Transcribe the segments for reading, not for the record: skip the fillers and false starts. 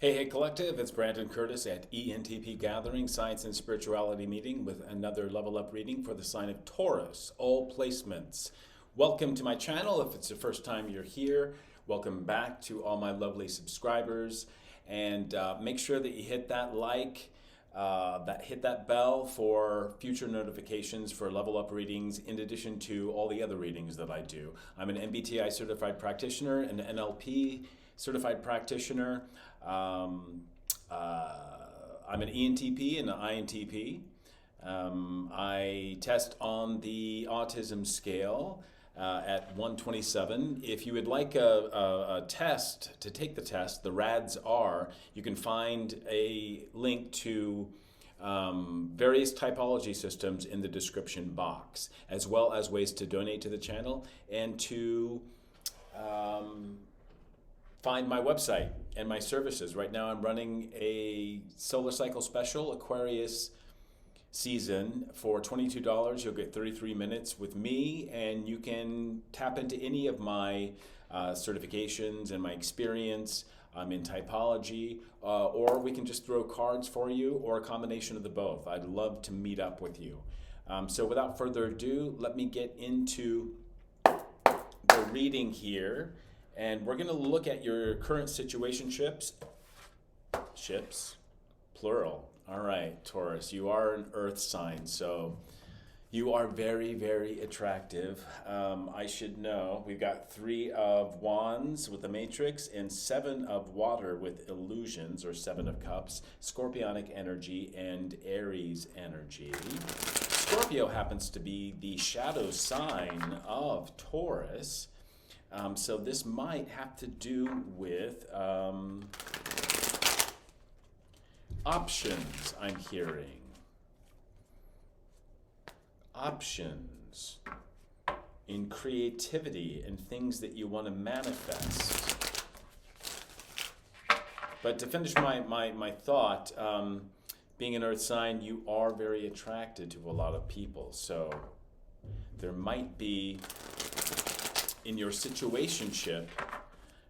Hey Collective, it's Brandon Curtis at Entpgathering, Science and Spirituality Meeting with another level up reading for the sign of Taurus, all placements. Welcome to my channel. If it's the first time you're here, welcome back to all my lovely subscribers. And make sure that you hit that like, hit that bell for future notifications for level up readings, in addition to all the other readings that I do. I'm an MBTI Certified Practitioner, an NLP Certified Practitioner. I'm an ENTP and an INTP. I test on the autism scale at 127. If you would like a test, to take the test, the RADs are, you can find a link to various typology systems in the description box, as well as ways to donate to the channel and to find my website and my services. Right now I'm running a solar cycle special, Aquarius season, for $22. You'll get 33 minutes with me, and you can tap into any of my certifications and my experience in typology, or we can just throw cards for you, or a combination of the both. I'd love to meet up with you. So without further ado, let me get into the reading here. And we're going to look at your current situationships, plural. All right, Taurus, you are an earth sign, so you are very, very attractive. I should know, we've got 3 of wands with the matrix and 7 of water with illusions, or 7 of cups, scorpionic energy and Aries energy. Scorpio happens to be the shadow sign of Taurus. So this might have to do with options, I'm hearing. Options in creativity and things that you want to manifest. But to finish my thought, being an earth sign, you are very attracted to a lot of people. So there might be, in your situationship,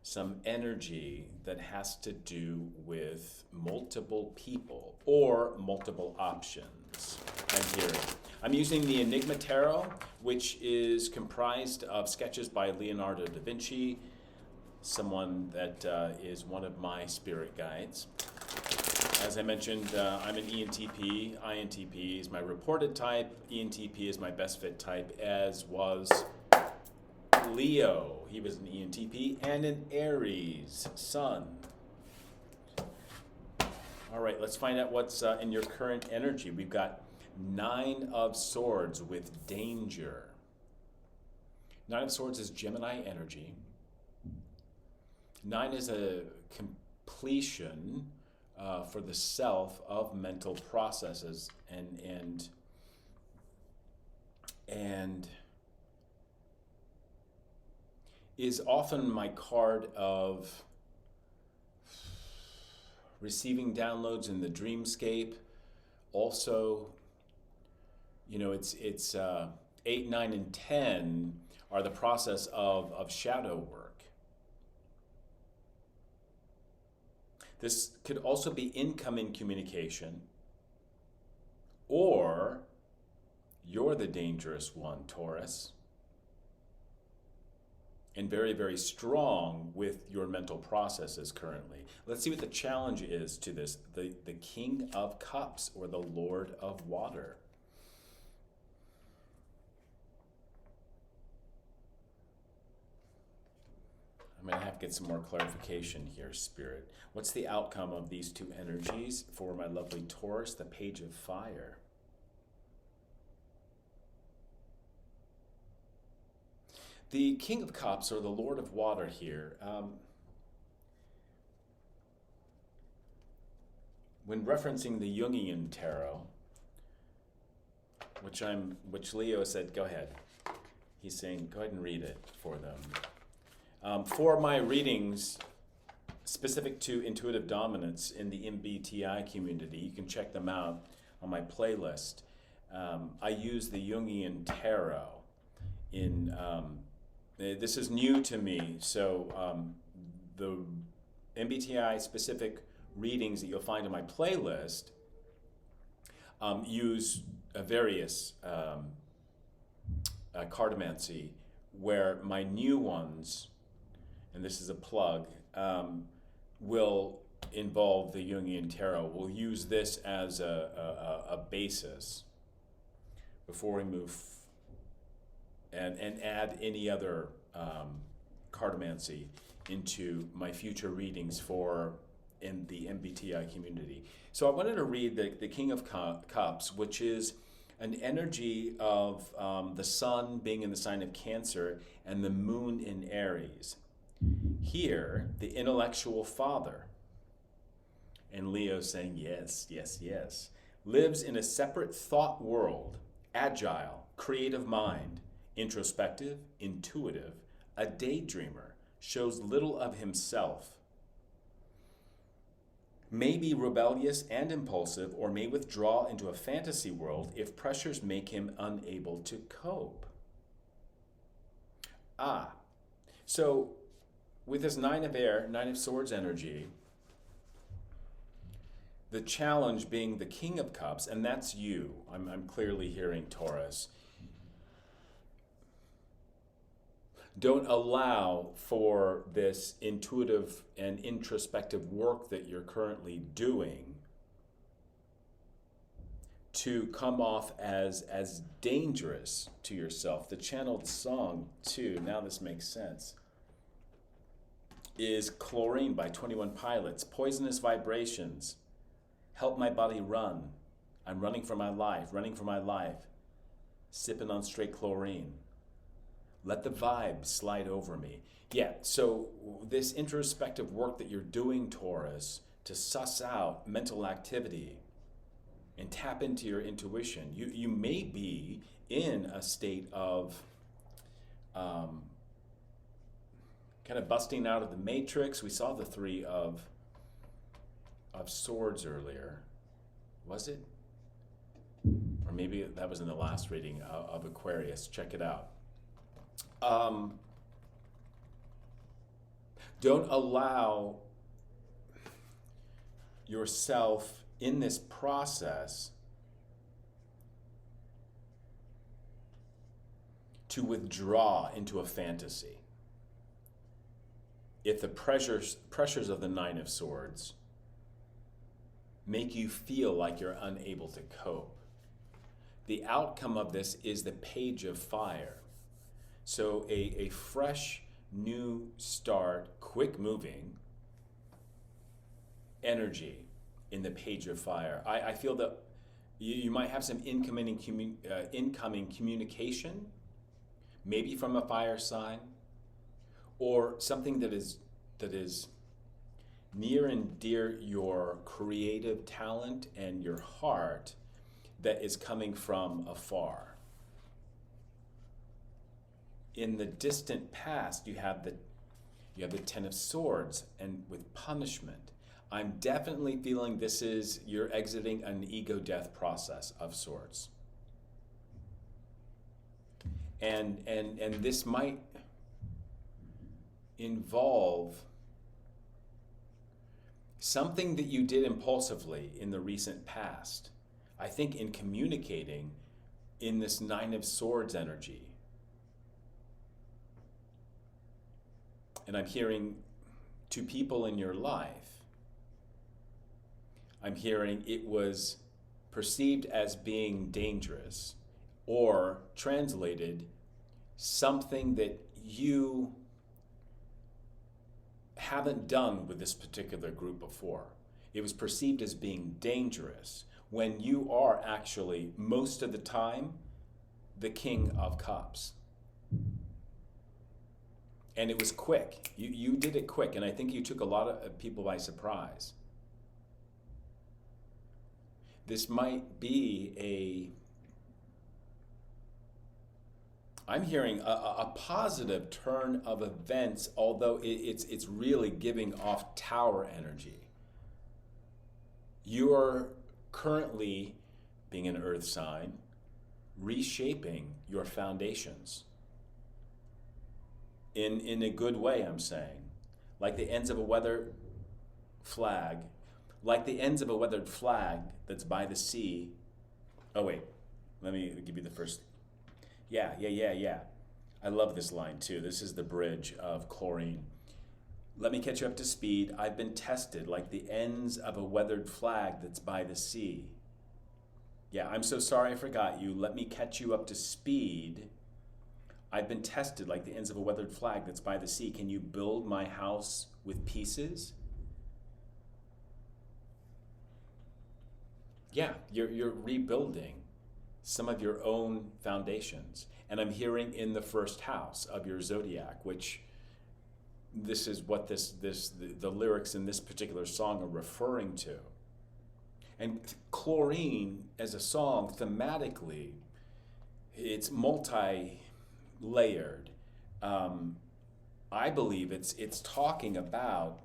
some energy that has to do with multiple people or multiple options. I'm using the Enigma Tarot, which is comprised of sketches by Leonardo da Vinci, someone that is one of my spirit guides. As I mentioned, I'm an ENTP. INTP is my reported type. ENTP is my best fit type, as was Leo. He was an ENTP and an Aries sun. All right, let's find out what's in your current energy. We've got 9 of Swords with danger. 9 of Swords is Gemini energy. 9 is a completion for the self of mental processes and is often my card of receiving downloads in the dreamscape. Also, you know, it's 8, 9, and 10 are the process of shadow work. This could also be incoming communication, or you're the dangerous one, Taurus, and very, very strong with your mental processes currently. Let's see what the challenge is to this. The King of Cups, or the Lord of Water. I'm going to have to get some more clarification here, Spirit. What's the outcome of these 2 energies for my lovely Taurus, the Page of Fire? The King of Cups, or the Lord of Water here, when referencing the Jungian tarot, which Leo said, go ahead. He's saying, go ahead and read it for them. For my readings specific to intuitive dominance in the MBTI community, you can check them out on my playlist. I use the Jungian tarot in this is new to me, so the MBTI specific readings that you'll find in my playlist use various cartomancy, where my new ones, and this is a plug, will involve the Jungian Tarot. We'll use this as a basis before we move and add any other cartomancy into my future readings in the MBTI community. So I wanted to read the King of Cups, which is an energy of the sun being in the sign of Cancer and the moon in Aries. Here, the intellectual father, and Leo saying yes, yes, yes, lives in a separate thought world, agile, creative mind, introspective, intuitive, a daydreamer, shows little of himself, may be rebellious and impulsive, or may withdraw into a fantasy world if pressures make him unable to cope. So with this Nine of Air, Nine of Swords energy, the challenge being the King of Cups, and that's you. I'm clearly hearing Taurus. Don't allow for this intuitive and introspective work that you're currently doing to come off as dangerous to yourself. The channeled song, too, now this makes sense, is Chlorine by 21 Pilots. Poisonous vibrations. Help my body run. I'm running for my life, sipping on straight chlorine. Let the vibe slide over me. Yeah, so this introspective work that you're doing, Taurus, to suss out mental activity and tap into your intuition. You may be in a state of kind of busting out of the matrix. We saw the Three of Swords earlier. Was it? Or maybe that was in the last reading of Aquarius. Check it out. Don't allow yourself in this process to withdraw into a fantasy. If the pressures of the Nine of Swords make you feel like you're unable to cope, the outcome of this is the Page of Fire. So a fresh, new start, quick moving energy in the Page of Fire. I feel that you might have some incoming communication, maybe from a fire sign, or something that is near and dear your creative talent and your heart that is coming from afar. In the distant past, you have the Ten of Swords, and with punishment. I'm definitely feeling you're exiting an ego death process of sorts. And this might involve something that you did impulsively in the recent past. I think in communicating in this Nine of Swords energy. And I'm hearing to people in your life, I'm hearing it was perceived as being dangerous, or translated, something that you haven't done with this particular group before. It was perceived as being dangerous when you are actually, most of the time, the King of Cups. And it was quick. You did it quick, and I think you took a lot of people by surprise. This might be I'm hearing a positive turn of events, although it's really giving off Tower energy. You're currently, being an earth sign, reshaping your foundations. In a good way, I'm saying. Like the ends of a weather flag, Like the ends of a weathered flag that's by the sea. Oh wait, let me give you the first. Yeah. I love this line too. This is the bridge of Chlorine. Let me catch you up to speed. I've been tested like the ends of a weathered flag that's by the sea. Yeah, I'm so sorry I forgot you. Let me catch you up to speed. I've been tested like the ends of a weathered flag that's by the sea. Can you build my house with pieces? Yeah, you're rebuilding some of your own foundations. And I'm hearing in the first house of your zodiac, which this is what the lyrics in this particular song are referring to. And Chlorine as a song, thematically, it's multi-layered. I believe it's talking about,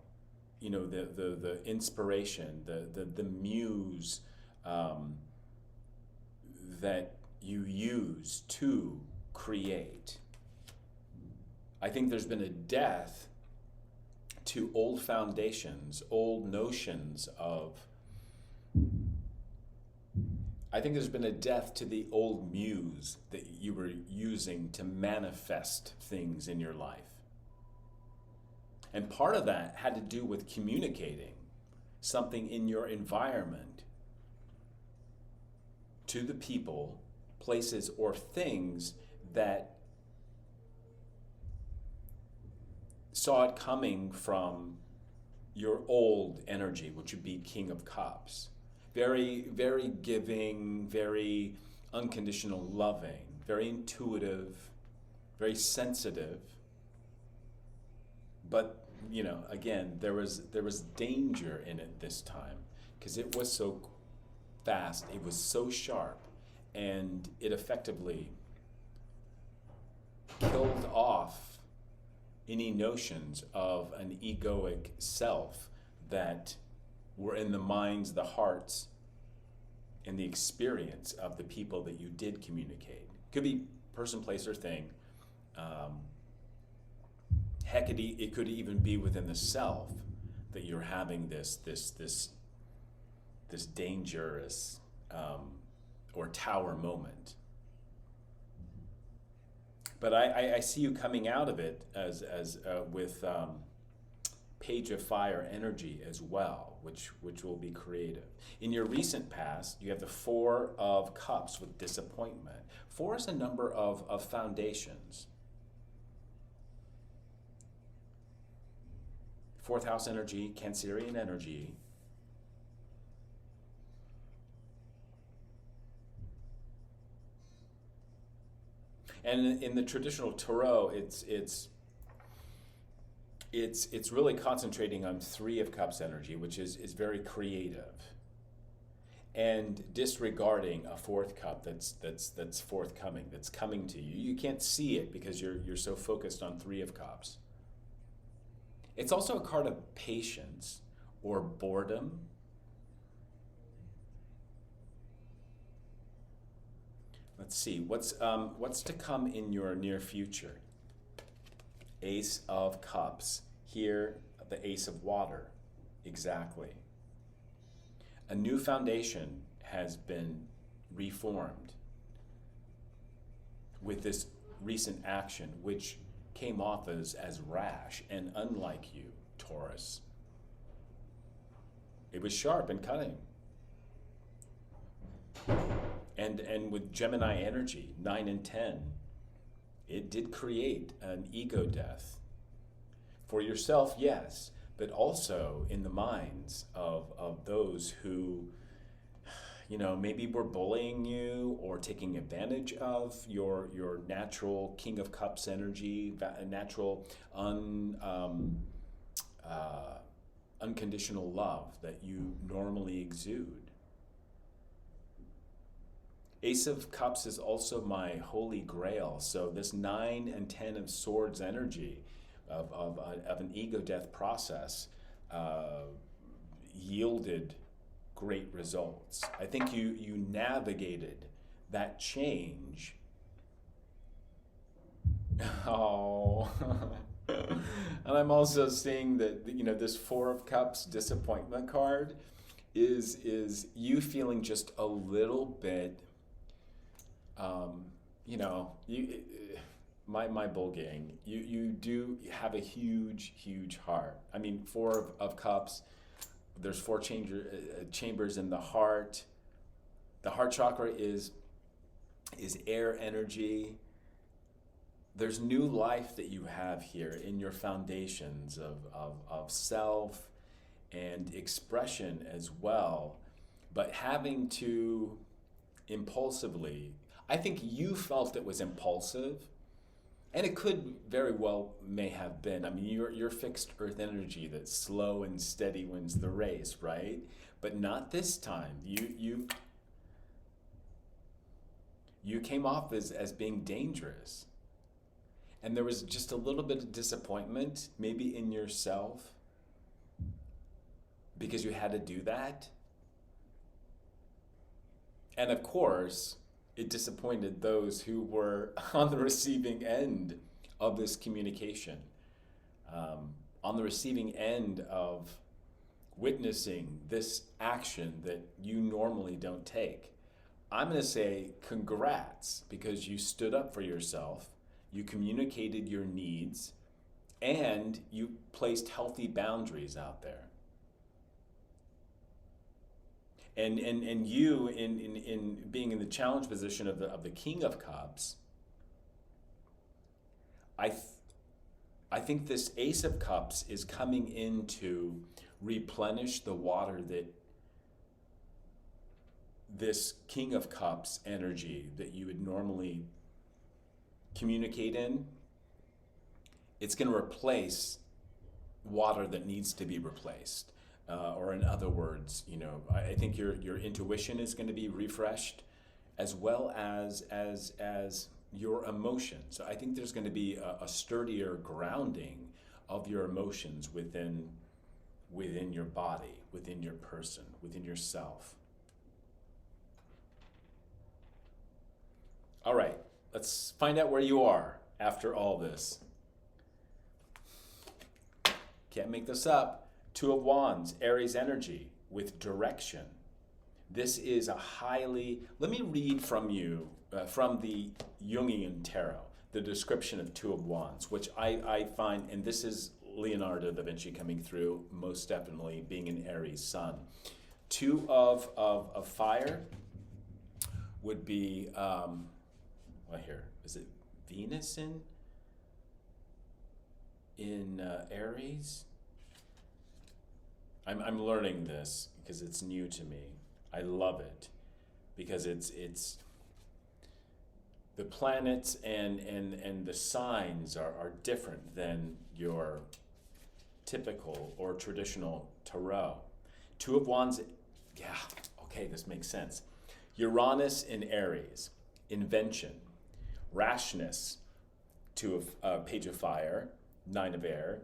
you know, the inspiration, the muse that you use to create. I think there's been a death to old foundations, old notions of. I think there's been a death to the old muse that you were using to manifest things in your life. And part of that had to do with communicating something in your environment to the people, places, or things that saw it coming from your old energy, which would be King of Cups. Very, very giving, very unconditional loving, very intuitive, very sensitive. But, you know, again, there was danger in it this time because it was so fast, it was so sharp, and it effectively killed off any notions of an egoic self that were in the minds, the hearts, and the experience of the people that you did communicate. Could be person, place, or thing. Heck, it could even be within the self that you're having this dangerous or tower moment. But I see you coming out of it as with Page of Fire energy as well, which will be creative. In your recent past, you have the Four of Cups with disappointment. Four is a number of foundations. Fourth house energy, Cancerian energy. And in the traditional tarot, it's really concentrating on Three of Cups energy, which is very creative, and disregarding a fourth cup that's forthcoming, that's coming to you. You can't see it because you're so focused on Three of Cups. It's also a card of patience or boredom. Let's see, what's to come in your near future? Ace of Cups. Here, the Ace of Water. Exactly. A new foundation has been reformed with this recent action, which came off as rash and unlike you, Taurus. It was sharp and cutting. And with Gemini energy, 9 and 10, it did create an ego death. For yourself, yes, but also in the minds of those who, you know, maybe were bullying you or taking advantage of your natural King of Cups energy, natural unconditional love that you normally exude. Ace of Cups is also my holy grail. So this 9 and 10 of Swords energy of an ego death process yielded great results. I think you navigated that change. Oh, and I'm also seeing that, you know, this Four of Cups disappointment card. is you feeling just a little bit, my Bullgang, you do have a huge heart. I mean, Four of Cups, there's four chambers in the heart. The heart chakra is air energy. There's new life that you have here in your foundations of self and expression as well. But having to impulsively, I think you felt it was impulsive, and it could very well may have been. I mean, you're fixed earth energy that slow and steady wins the race, right? But not this time. You came off as being dangerous. And there was just a little bit of disappointment, maybe in yourself, because you had to do that. And of course, it disappointed those who were on the receiving end of this communication, on the receiving end of witnessing this action that you normally don't take. I'm going to say congrats, because you stood up for yourself, you communicated your needs, and you placed healthy boundaries out there. And you, in being in the challenge position of the King of Cups, I think this Ace of Cups is coming in to replenish the water that this King of Cups energy that you would normally communicate in. It's going to replace water that needs to be replaced. Or in other words, I think your intuition is going to be refreshed, as well as your emotions. So I think there's going to be a sturdier grounding of your emotions within your body, within your person, within yourself. All right, let's find out where you are after all this. Can't make this up. Two of Wands, Aries energy with direction. This is a highly, let me read from you, from the Jungian Tarot, the description of Two of Wands, which I find, and this is Leonardo da Vinci coming through, most definitely being an Aries sun. Two of fire would be, here, is it Venus in Aries? I'm learning this because it's new to me. I love it because it's the planets and the signs are different than your typical or traditional tarot. Two of Wands, yeah, okay, this makes sense. Uranus in Aries, invention, rashness, Page of Fire, Nine of Air,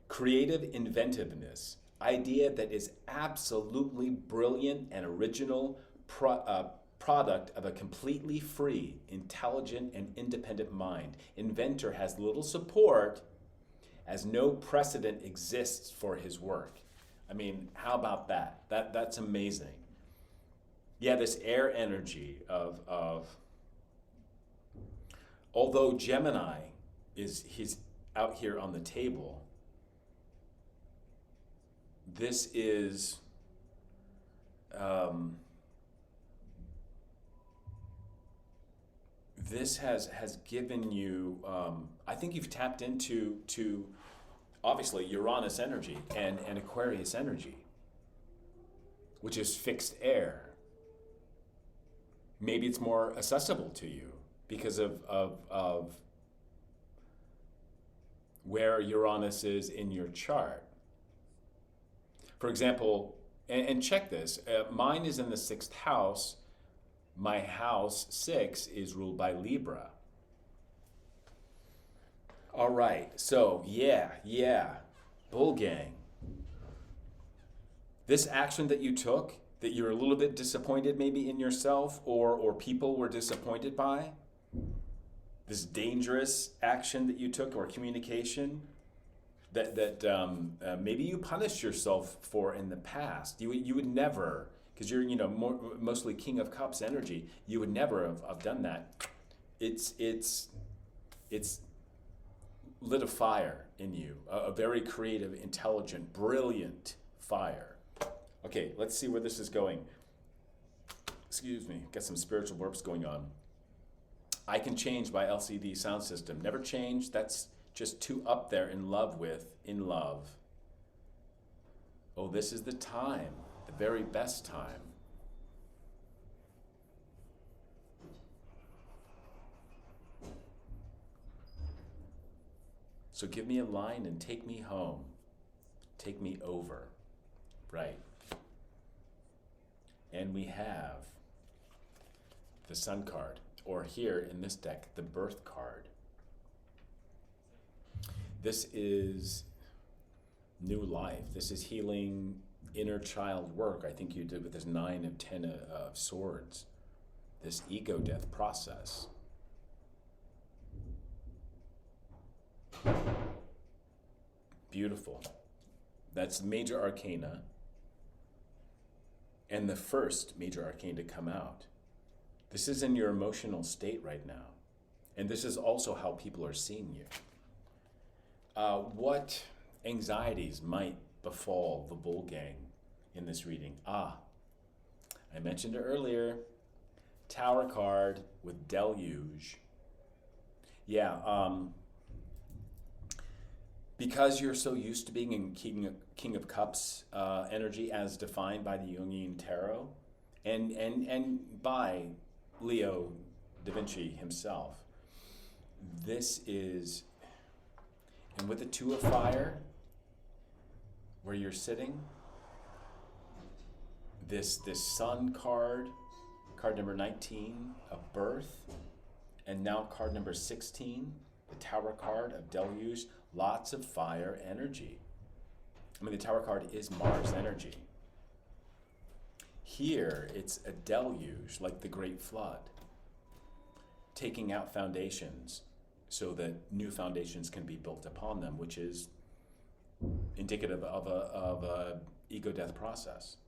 creative inventiveness, idea that is absolutely brilliant and original product of a completely free, intelligent, and independent mind. Inventor has little support as no precedent exists for his work. I mean, how about that? That's amazing. Yeah, this air energy of although Gemini he's out here on the table, this is this has given you, I think you've tapped into obviously Uranus energy and Aquarius energy, which is fixed air. Maybe it's more accessible to you because of where Uranus is in your chart. For example, and check this, mine is in the 6th house. My house 6 is ruled by Libra. All right, so yeah, Bullgang. This action that you took, that you're a little bit disappointed maybe in yourself or people were disappointed by, this dangerous action that you took or communication, that maybe you punished yourself for in the past. You would never, because you're mostly King of Cups energy. You would never have done that. It's lit a fire in you, a very creative, intelligent, brilliant fire. Okay, let's see where this is going. Excuse me, got some spiritual burps going on. I Can Change by LCD Sound System. Never change, that's just too up there in love with, in love. Oh, this is the time, the very best time. So give me a line and take me home. Take me over. Right. And we have the Sun card, or here in this deck, the Birth card. This is new life. This is healing inner child work. I think you did with this 9 of 10 of Swords. This ego death process. Beautiful. That's major arcana. And the first major arcana to come out. This is in your emotional state right now. And this is also how people are seeing you. What anxieties might befall the Bullgang in this reading? I mentioned it earlier. Tower card with Deluge. Yeah, because you're so used to being in King of Cups energy as defined by the Jungian Tarot and by Leo da Vinci himself. This is, and with the 2 of Fire, where you're sitting, this Sun card, card number 19 of Birth, and now card number 16, the Tower card of Deluge, lots of fire energy. I mean, the Tower card is Mars energy. Here, it's a deluge, like the Great Flood, taking out foundations so that new foundations can be built upon them, which is indicative of a ego death process.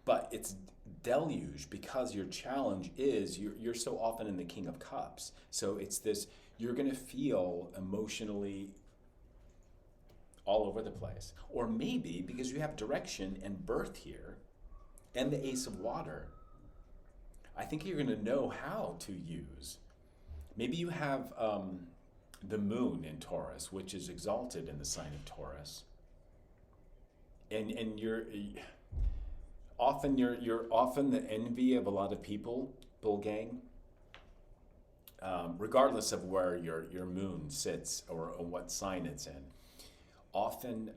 But it's deluge because your challenge is you're so often in the King of Cups. So it's this, you're going to feel emotionally all over the place. Or maybe because you have direction and Birth here and the Ace of Water, I think you're going to know how to use. Maybe you have the Moon in Taurus, which is exalted in the sign of Taurus. And you're often the envy of a lot of people, Bullgang. Regardless of where your moon sits or what sign it's in. Often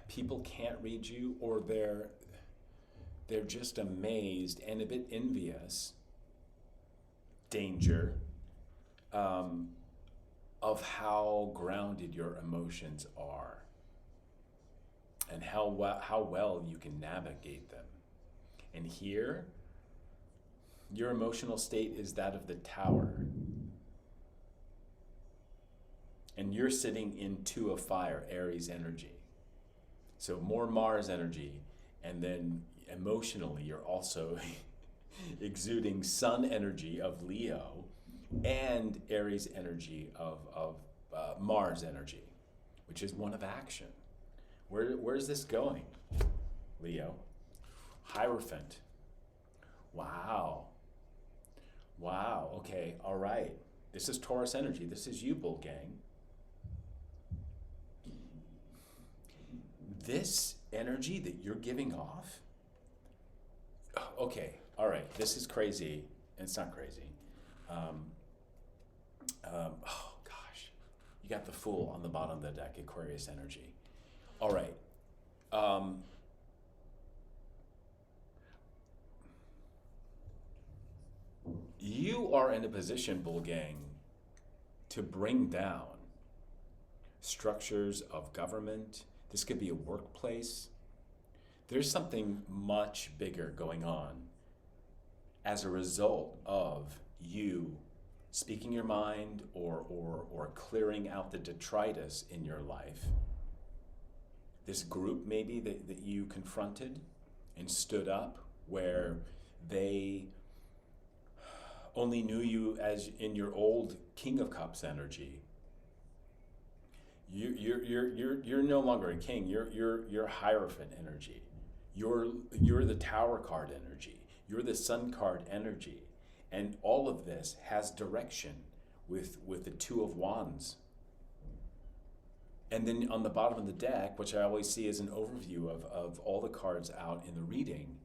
people can't read you, or they're just amazed and a bit envious, danger, of how grounded your emotions are and how well you can navigate them. And here, your emotional state is that of the Tower. And you're sitting in 2 of Fire, Aries energy. So more Mars energy, and then emotionally you're also exuding Sun energy of Leo and Aries energy of Mars energy, which is one of action. Where's this going, Leo? Hierophant. Wow, okay, all right. This is Taurus energy. This is you, Bullgang. This energy that you're giving off, okay, all right, this is crazy. It's not crazy. Oh gosh, you got the Fool on the bottom of the deck, Aquarius energy. All right. You are in a position, Bullgang, to bring down structures of government. This could be a workplace. There's something much bigger going on as a result of you speaking your mind or clearing out the detritus in your life. This group maybe that you confronted and stood up, where they only knew you as in your old King of Cups energy. You're no longer a king. You're Hierophant energy. You're the Tower card energy. You're the Sun card energy. And all of this has direction with the Two of Wands. And then on the bottom of the deck, which I always see as an overview of all the cards out in the reading,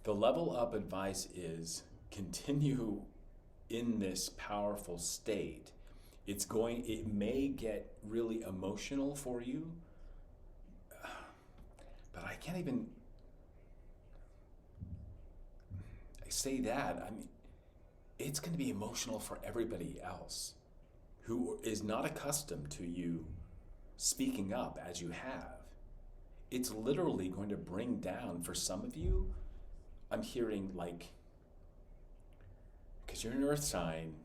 the level up advice is continue in this powerful state. It may get really emotional for you, but I can't even say that. I mean, it's going to be emotional for everybody else who is not accustomed to you speaking up as you have. It's literally going to bring down, for some of you, I'm hearing like, because you're an earth sign,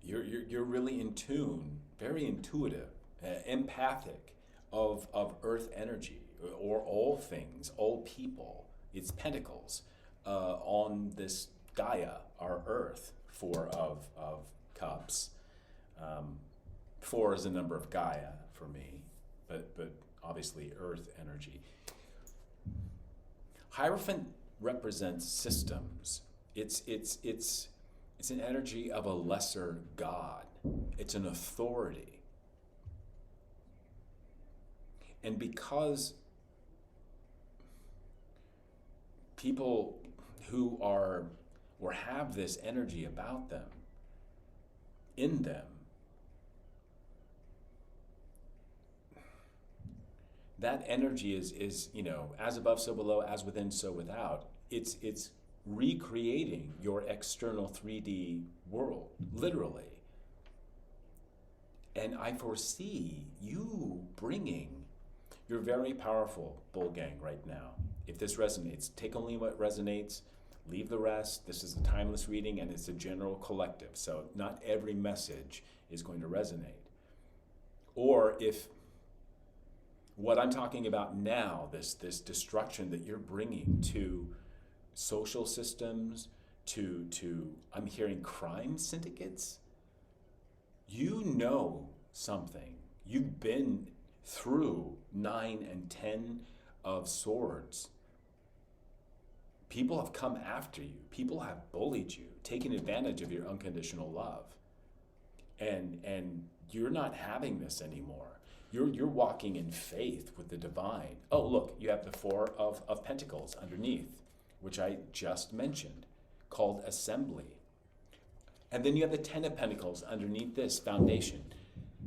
you're really in tune, very intuitive, empathic of earth energy, or all things, all people. It's pentacles on this Gaia, our earth, Four of Cups. 4 is the number of Gaia for me, but obviously earth energy. Hierophant represents systems. It's an energy of a lesser god. It's an authority. And because people who are or have this energy about them, in them, that energy is as above, so below, as within, so without. It's recreating your external 3D world, literally. And I foresee you bringing, you're very powerful, Bullgang, right now. If this resonates, take only what resonates, leave the rest. This is a timeless reading and it's a general collective. So not every message is going to resonate. Or if what I'm talking about now, this destruction that you're bringing to social systems, to I'm hearing crime syndicates, you know something. You've been through 9 and 10 of swords. People have come after you. People have bullied you, taken advantage of your unconditional love. And you're not having this anymore. You're walking in faith with the divine. Oh, look, you have the 4 of Pentacles underneath, which I just mentioned, called assembly. And then you have the 10 of Pentacles underneath this foundation.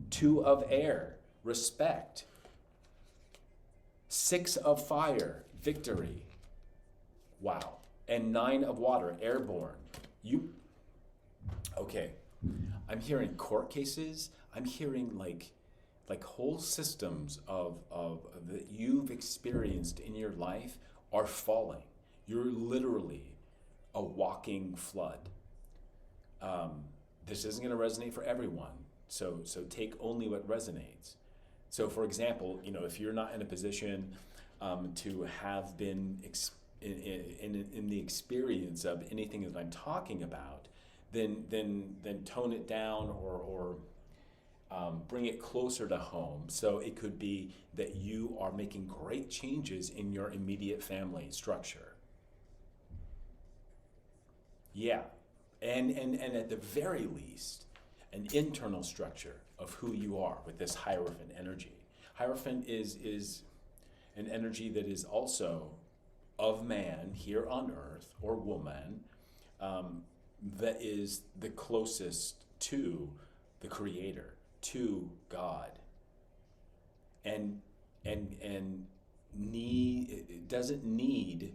2 of air, respect. 6 of fire, victory. Wow. And 9 of water, airborne. Okay. I'm hearing court cases. I'm hearing like whole systems of that you've experienced in your life are falling. You're literally a walking flood. This isn't going to resonate for everyone. So take only what resonates. So for example, if you're not in a position to have been in the experience of anything that I'm talking about, then tone it down or bring it closer to home. So it could be that you are making great changes in your immediate family structure. Yeah, and at the very least, an internal structure of who you are with this Hierophant energy. Hierophant is an energy that is also of man here on earth, or woman, that is the closest to the Creator, to God, and it doesn't need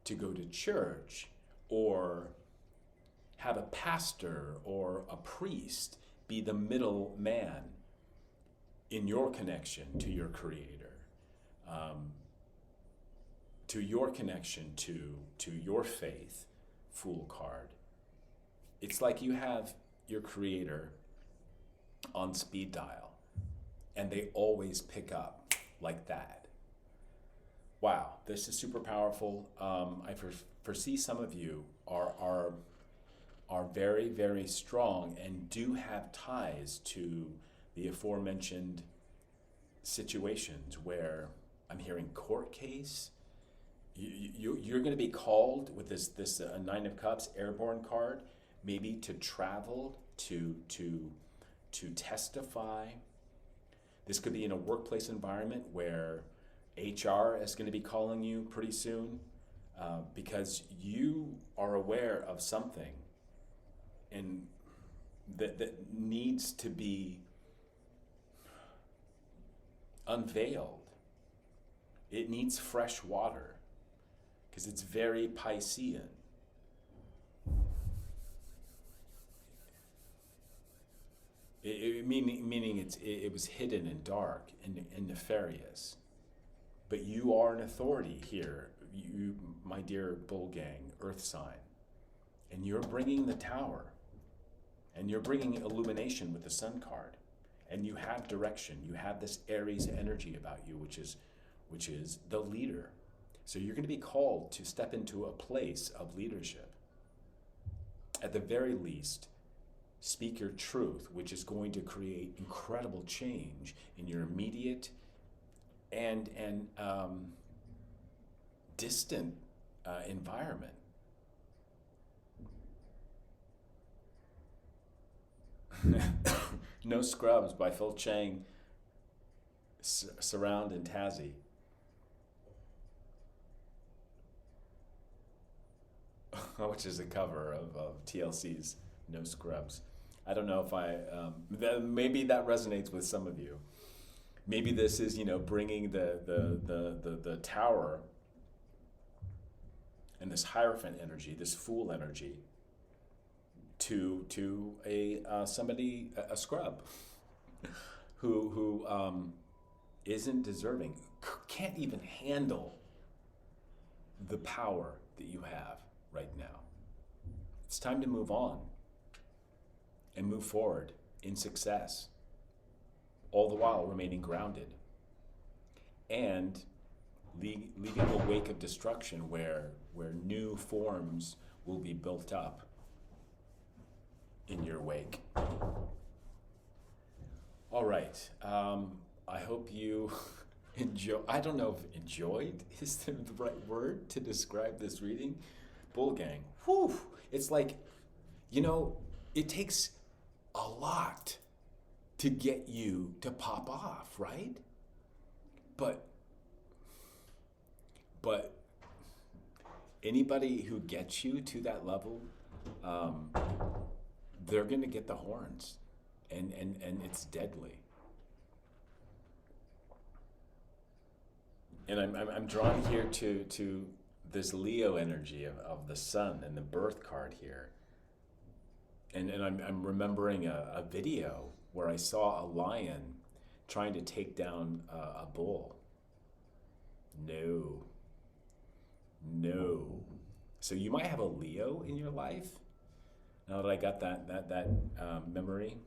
to go to church or have a pastor or a priest be the middle man in your connection to your Creator, to your connection to your faith, Fool card. It's like you have your creator on speed dial, and they always pick up like that. Wow, this is super powerful. I foresee some of you are very, very strong and do have ties to the aforementioned situations where I'm hearing court case. You're going to be called with this Nine of Cups airborne card, maybe to travel, to testify. This could be in a workplace environment where HR is going to be calling you pretty soon because you are aware of something and that needs to be unveiled. It needs fresh water because it's very Piscean. Meaning it was hidden and dark and nefarious. But you are an authority here, you, my dear Bullgang, Earth sign. And you're bringing the Tower. And you're bringing illumination with the Sun card. And you have direction. You have this Aries energy about you, which is the leader. So you're going to be called to step into a place of leadership. At the very least, speak your truth, which is going to create incredible change in your immediate and distant environment. No Scrubs by Phil Chang, Surround and Tazzy. Which is a cover of TLC's No Scrubs. I don't know if maybe that resonates with some of you. Maybe this is, bringing the Tower and this Hierophant energy, this Fool energy, to a scrub who isn't deserving, can't even handle the power that you have right now. It's time to move on and move forward in success, all the while remaining grounded and leaving a wake of destruction where new forms will be built up in your wake. All right. I hope you enjoy. I don't know if enjoyed is the right word to describe this reading. Bullgang. Whew. It's like, it takes a lot to get you to pop off, right? But anybody who gets you to that level, they're going to get the horns, and it's deadly. And I'm drawn here to this Leo energy of the sun and the birth card here. And I'm remembering a video where I saw a lion trying to take down a bull. No. So you might have a Leo in your life. Now that I got that memory,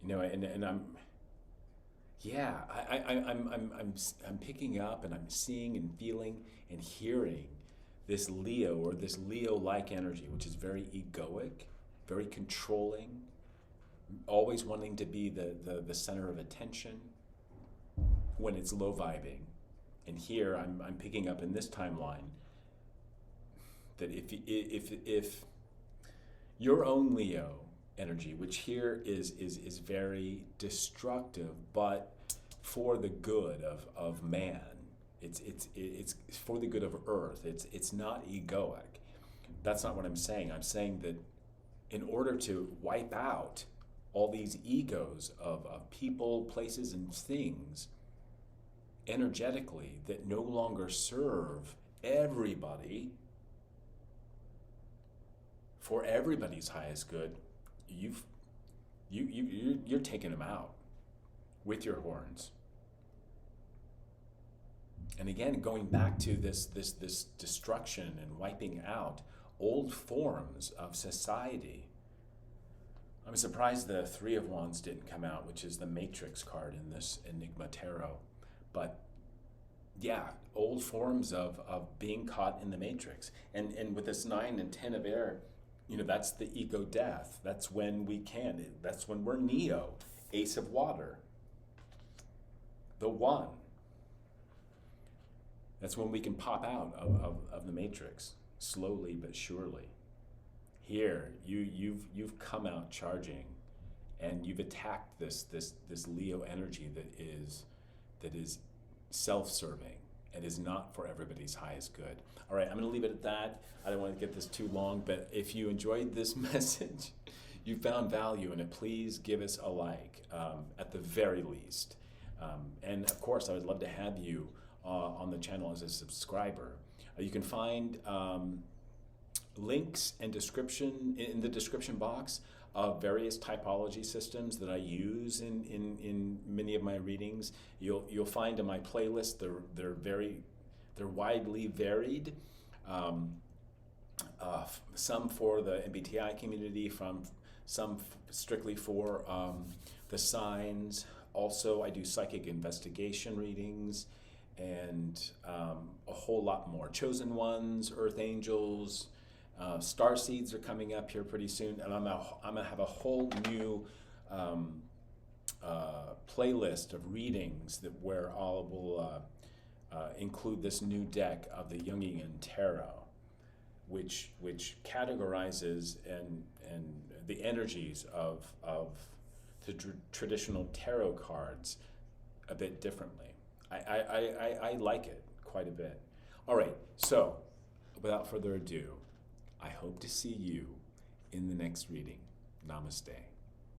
and I'm picking up and I'm seeing and feeling and hearing this Leo or this Leo-like energy, which is very egoic, very controlling, always wanting to be the center of attention when it's low vibing. And here I'm picking up in this timeline that if your own Leo energy, which here is very destructive, but for the good of man, it's for the good of Earth. It's not egoic. That's not what I'm saying. I'm saying that in order to wipe out all these egos of people, places, and things energetically that no longer serve everybody for everybody's highest good, you're taking them out with your horns. And again, going back to this destruction and wiping out old forms of society. I'm surprised the Three of Wands didn't come out, which is the Matrix card in this Enigma Tarot. But yeah, old forms of being caught in the Matrix. And with this 9 and 10 of air, that's the ego death. That's when that's when we're Neo, Ace of Water, the One. That's when we can pop out of the Matrix, slowly but surely. Here, you've come out charging, and you've attacked this Leo energy that is self-serving and is not for everybody's highest good. All right, I'm going to leave it at that. I don't want to get this too long, but if you enjoyed this message, you found value in it, please give us a like, at the very least. And of course, I would love to have you on the channel as a subscriber. You can find links and description in the description box of various typology systems that I use in many of my readings. You'll find in my playlist they're widely varied. Some for the MBTI community, some strictly for the signs. Also, I do psychic investigation readings, and a whole lot more. Chosen ones, earth angels, starseeds are coming up here pretty soon, and I'm gonna have a whole new playlist of readings where I will include this new deck of the Jungian Tarot, which categorizes and the energies of the traditional tarot cards a bit differently. I like it quite a bit. All right, so without further ado, I hope to see you in the next reading. Namaste.